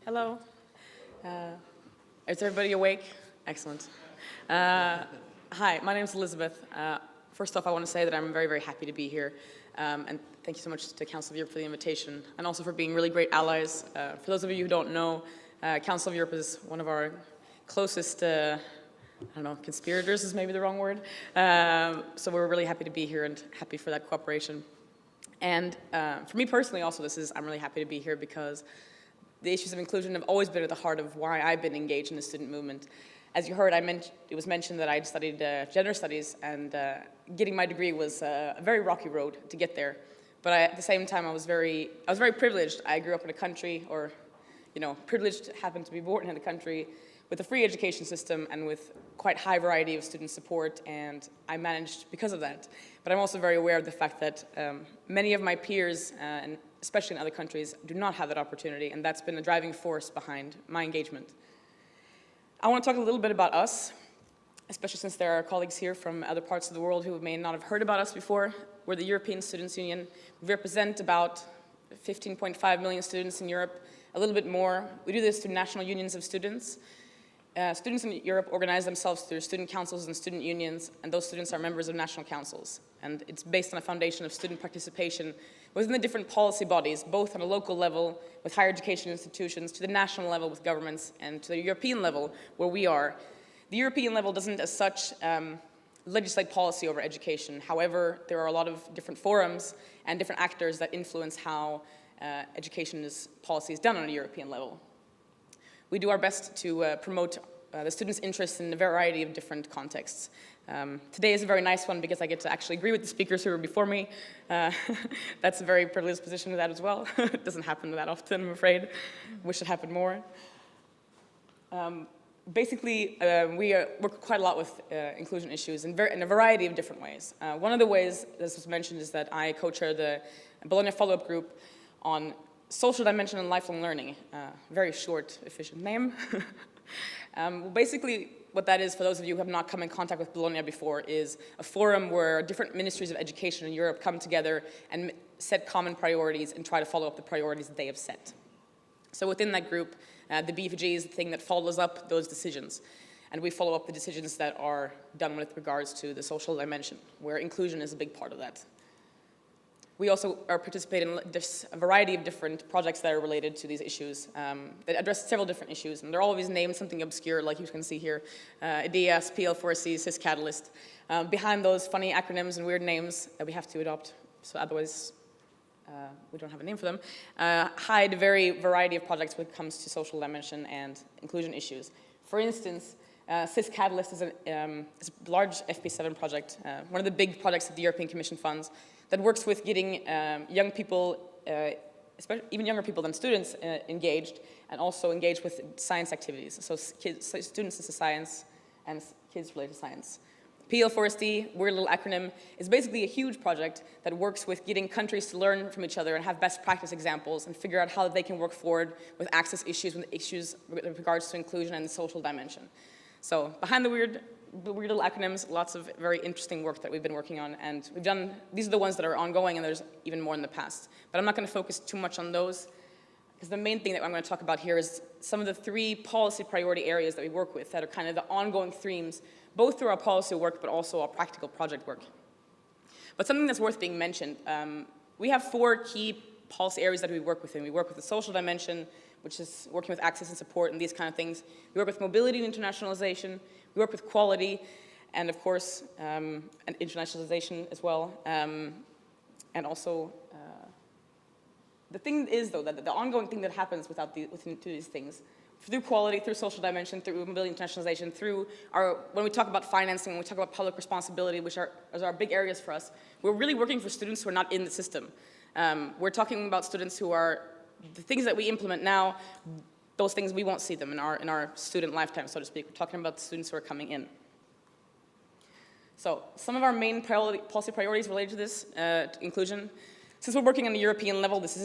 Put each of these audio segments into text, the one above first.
Hello. Is everybody awake? Excellent. Hi, my name is Elizabeth. First off, I want to say that I'm very, very happy to be here. And thank you so much to Council of Europe for the invitation, and also for being really great allies. For those of you who don't know, Council of Europe is one of our closest, I don't know, conspirators is maybe the wrong word. So we're really happy to be here and happy for that cooperation. And for me personally also, I'm really happy to be here because the issues of inclusion have always been at the heart of why I've been engaged in the student movement. As you heard, it was mentioned that I'd studied gender studies, and getting my degree was a very rocky road to get there. But at the same time, I was very privileged. I grew up in a country, or privileged, happened to be born in a country with a free education system and with quite high variety of student support, and I managed because of that. But I'm also very aware of the fact that many of my peers, and especially in other countries, do not have that opportunity, and that's been a driving force behind my engagement. I want to talk a little bit about us, especially since there are colleagues here from other parts of the world who may not have heard about us before. We're the European Students' Union. We represent about 15.5 million students in Europe, a little bit more. We do this through national unions of students. Students in Europe organize themselves through student councils and student unions, and those students are members of national councils. And it's based on a foundation of student participation within the different policy bodies, both on a local level with higher education institutions, to the national level with governments, and to the European level where we are. The European level doesn't as such legislate policy over education. However, there are a lot of different forums and different actors that influence how education policy is done on a European level. We do our best to promote the students' interests in a variety of different contexts. Today is a very nice one because I get to actually agree with the speakers who were before me. That's a very privileged position to that as well. It doesn't happen that often, I'm afraid. Wish it happened more. Basically, we work quite a lot with inclusion issues in a variety of different ways. One of the ways, as was mentioned, is that I co-chair the Bologna follow-up group on social dimension and lifelong learning. Very short, efficient name. Basically, what that is, for those of you who have not come in contact with Bologna before, is a forum where different ministries of education in Europe come together and set common priorities and try to follow up the priorities that they have set. So within that group, the BFG is the thing that follows up those decisions. And we follow up the decisions that are done with regards to the social dimension, where inclusion is a big part of that. We also are participating in a variety of different projects that are related to these issues that address several different issues, and they're always named something obscure, like you can see here, IDEAS, PL4C, CIS Catalyst. Behind those funny acronyms and weird names that we have to adopt, so otherwise we don't have a name for them, hide a variety of projects when it comes to social dimension and inclusion issues. For instance, CIS Catalyst is a large FP7 project, one of the big projects that the European Commission funds, that works with getting young people, especially even younger people than students, engaged, and also engaged with science activities. So students into science and kids related to science. PL4SD, weird little acronym, is basically a huge project that works with getting countries to learn from each other and have best practice examples and figure out how they can work forward with access issues, with issues with regards to inclusion and the social dimension. So behind the weird little acronyms, lots of very interesting work that we've been working on, and these are the ones that are ongoing, and there's even more in the past. But I'm not going to focus too much on those, because the main thing that I'm going to talk about here is some of the 3 policy priority areas that we work with that are kind of the ongoing themes, both through our policy work, but also our practical project work. But something that's worth being mentioned, we have 4 key policy areas that we work with, and we work with the social dimension, which is working with access and support and these kind of things. We work with mobility and internationalization. We work with quality, and of course, and internationalization as well. And also, the thing is, though, that the ongoing thing that happens within these things, through quality, through social dimension, through mobility, internationalization, through when we talk about financing, when we talk about public responsibility, which are big areas for us, we're really working for students who are not in the system. We're talking about students who are, the things that we implement now, those things, we won't see them in our student lifetime, so to speak. We're talking about the students who are coming in. So some of our main policy priorities related to this inclusion. Since we're working on the European level, this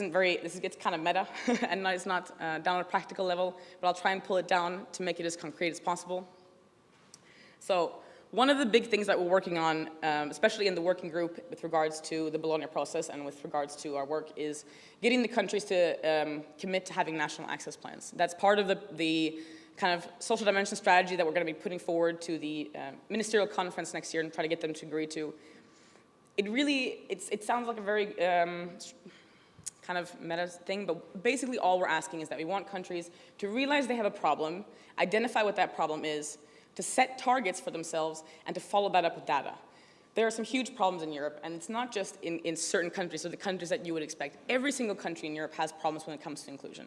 gets kind of meta, and it's not down on a practical level, but I'll try and pull it down to make it as concrete as possible. So one of the big things that we're working on, especially in the working group with regards to the Bologna process and with regards to our work, is getting the countries to commit to having national access plans. That's part of the kind of social dimension strategy that we're going to be putting forward to the ministerial conference next year and try to get them to agree to. It sounds like a very kind of meta thing, but basically all we're asking is that we want countries to realize they have a problem, identify what that problem is, to set targets for themselves, and to follow that up with data. There are some huge problems in Europe, and it's not just in certain countries, or the countries that you would expect. Every single country in Europe has problems when it comes to inclusion.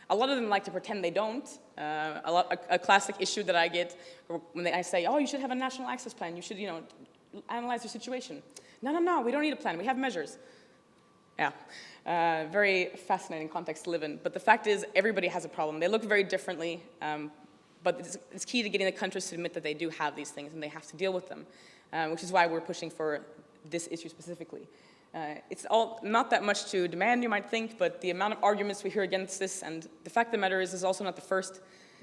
A lot of them like to pretend they don't. A classic issue that I get when I say, oh, you should have a national access plan, you should, analyze your situation. No, we don't need a plan, we have measures. Yeah, very fascinating context to live in. But the fact is, everybody has a problem. They look very differently, but it's key to getting the countries to admit that they do have these things and they have to deal with them, which is why we're pushing for this issue specifically. It's all not that much to demand, you might think, but the amount of arguments we hear against this, and the fact of the matter is also not the first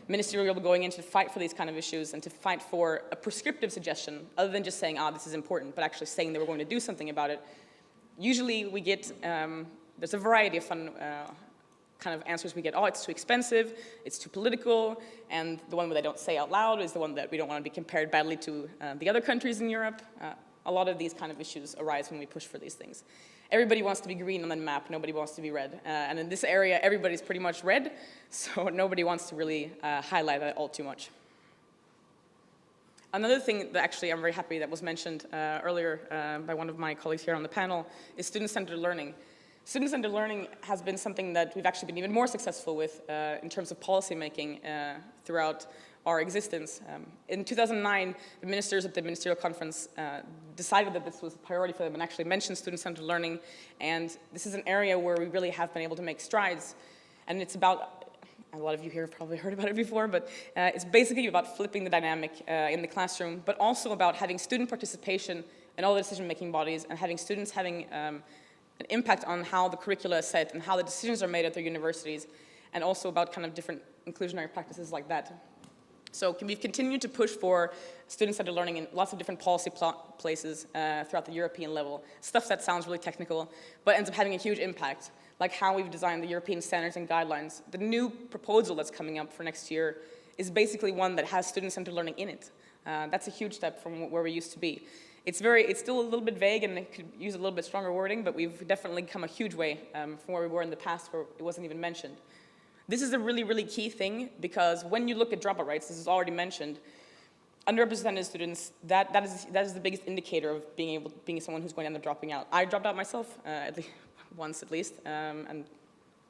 ministerial going in to fight for these kind of issues and to fight for a prescriptive suggestion, other than just saying, this is important, but actually saying that we're going to do something about it. Usually we get, there's a variety of fun kind of answers we get. Oh, it's too expensive, it's too political, and the one that I don't say out loud is the one that we don't want to be compared badly to the other countries in Europe. A lot of these kind of issues arise when we push for these things. Everybody wants to be green on the map, nobody wants to be red. And in this area, everybody's pretty much red, so nobody wants to really highlight that all too much. Another thing that actually I'm very happy that was mentioned earlier by one of my colleagues here on the panel is student-centered learning. Student-centered learning has been something that we've actually been even more successful with in terms of policy making throughout our existence. In 2009, the ministers at the ministerial conference decided that this was a priority for them and actually mentioned student-centered learning. And this is an area where we really have been able to make strides. And it's about, a lot of you here have probably heard about it before, but it's basically about flipping the dynamic in the classroom, but also about having student participation in all the decision-making bodies and having students having an impact on how the curricula is set and how the decisions are made at their universities, and also about kind of different inclusionary practices like that. So we've continued to push for student-centered learning in lots of different policy places throughout the European level. Stuff that sounds really technical, but ends up having a huge impact, like how we've designed the European standards and guidelines. The new proposal that's coming up for next year is basically one that has student-centered learning in it. That's a huge step from where we used to be. It's still a little bit vague and it could use a little bit stronger wording, but we've definitely come a huge way from where we were in the past where it wasn't even mentioned. This is a really, really key thing because when you look at dropout rates, this is already mentioned, underrepresented students, that is the biggest indicator of being someone who's going to end up dropping out. I dropped out myself, once at least, and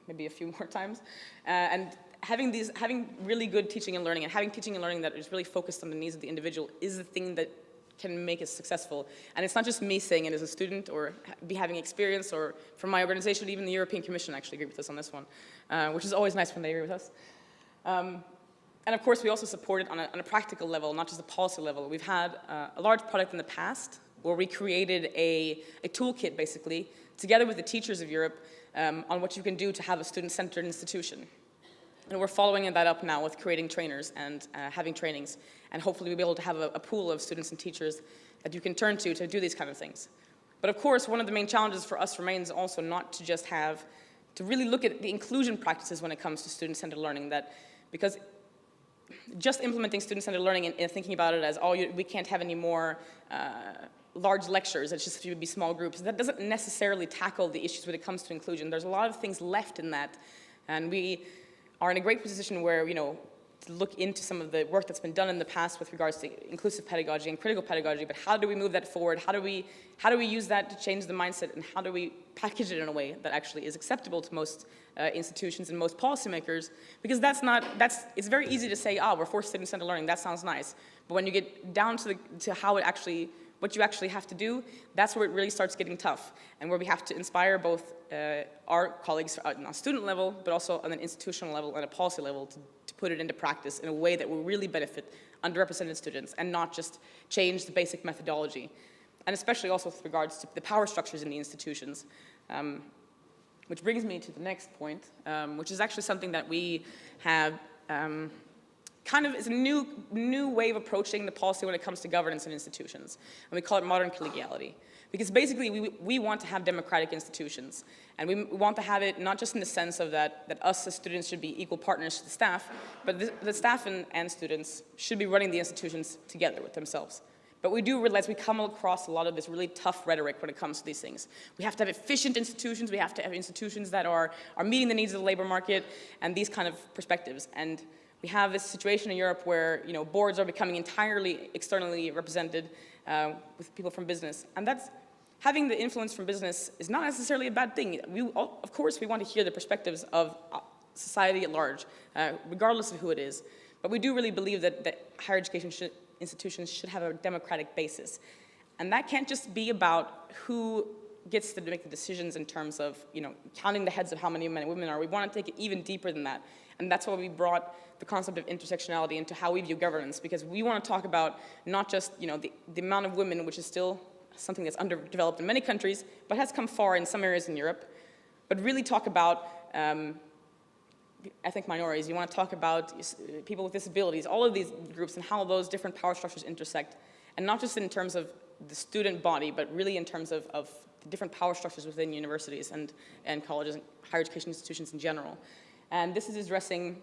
maybe a few more times. And having really good teaching and learning, and having teaching and learning that is really focused on the needs of the individual is the thing that can make us successful. And it's not just me saying it as a student or having experience, or from my organization, even the European Commission actually agree with us on this one, which is always nice when they agree with us. And of course, we also support it on a practical level, not just a policy level. We've had a large project in the past where we created a toolkit, basically, together with the teachers of Europe, on what you can do to have a student-centered institution. And we're following that up now with creating trainers and having trainings. And hopefully we'll be able to have a pool of students and teachers that you can turn to do these kind of things. But of course, one of the main challenges for us remains also not to just to really look at the inclusion practices when it comes to student-centered learning, because just implementing student-centered learning and thinking about it as, we can't have any more large lectures, it's just it would be small groups, that doesn't necessarily tackle the issues when it comes to inclusion. There's a lot of things left in that, and we are in a great position where, to look into some of the work that's been done in the past with regards to inclusive pedagogy and critical pedagogy, but how do we move that forward? How do we use that to change the mindset, and how do we package it in a way that actually is acceptable to most institutions and most policymakers? Because it's very easy to say, we're for student-centered learning, that sounds nice. But when you get down to how what you actually have to do, that's where it really starts getting tough, and where we have to inspire both our colleagues on a student level, but also on an institutional level and a policy level to put it into practice in a way that will really benefit underrepresented students and not just change the basic methodology. And especially also with regards to the power structures in the institutions. Which brings me to the next point, which is actually something that we have kind of is a new way of approaching the policy when it comes to governance and institutions. And we call it modern collegiality. Because basically we want to have democratic institutions. And we want to have it not just in the sense of that us as students should be equal partners to the staff, but the staff and students should be running the institutions together with themselves. But we do realize we come across a lot of this really tough rhetoric when it comes to these things. We have to have efficient institutions, we have to have institutions that are meeting the needs of the labor market, and these kind of perspectives. And we have this situation in Europe where boards are becoming entirely externally represented with people from business. And that's, having the influence from business is not necessarily a bad thing. Of course, we want to hear the perspectives of society at large, regardless of who it is. But we do really believe that higher education institutions should have a democratic basis. And that can't just be about who gets to make the decisions in terms of, counting the heads of how many men and women are. We want to take it even deeper than that. And that's why we brought the concept of intersectionality into how we view governance, because we want to talk about not just, the amount of women, which is still something that's underdeveloped in many countries, but has come far in some areas in Europe, but really talk about ethnic minorities. You want to talk about people with disabilities, all of these groups and how those different power structures intersect. And not just in terms of the student body, but really in terms of the different power structures within universities and colleges and higher education institutions in general. And this is addressing,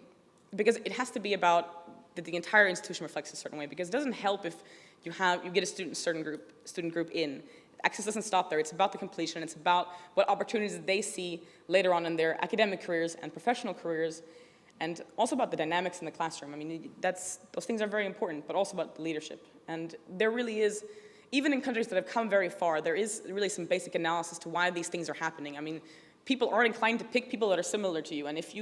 because it has to be about that the entire institution reflects a certain way, because it doesn't help if you get a student group in. Access doesn't stop there. It's about the completion. It's about what opportunities they see later on in their academic careers and professional careers, and also about the dynamics in the classroom. I mean, those things are very important, but also about the leadership. And there really is, even in countries that have come very far, there is really some basic analysis to why these things are happening. I mean, people are inclined to pick people that are similar to you, and if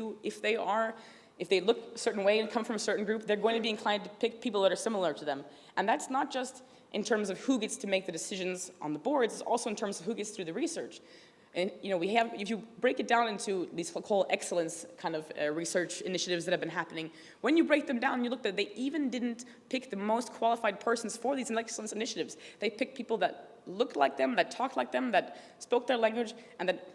they look a certain way and come from a certain group, they're going to be inclined to pick people that are similar to them. And that's not just in terms of who gets to make the decisions on the boards, it's also in terms of who gets through the research. And if you break it down into these whole excellence kind of research initiatives that have been happening, when you break them down, you look that they even didn't pick the most qualified persons for these excellence initiatives. They picked people that looked like them, that talked like them, that spoke their language, and that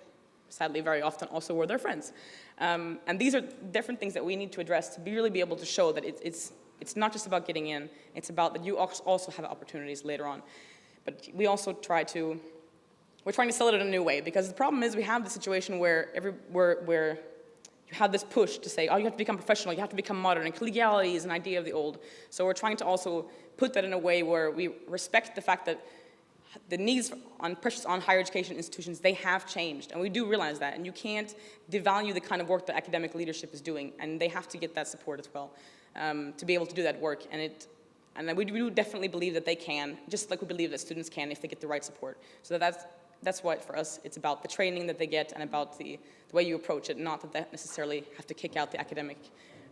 sadly very often also were their friends. And these are different things that we need to address to really be able to show that it's not just about getting in, it's about that you also have opportunities later on. But we also we're trying to sell it in a new way, because the problem is we have the situation where you have this push to say, oh, you have to become professional, you have to become modern, and collegiality is an idea of the old. So we're trying to also put that in a way where we respect the fact that the needs pressures on higher education institutions, they have changed, and we do realize that, and you can't devalue the kind of work that academic leadership is doing, and they have to get that support as well to be able to do that work. And we do definitely believe that they can, just like we believe that students can if they get the right support. So that's what, for us, it's about the training that they get and about the way you approach it, not that they necessarily have to kick out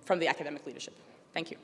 from the academic leadership. Thank you.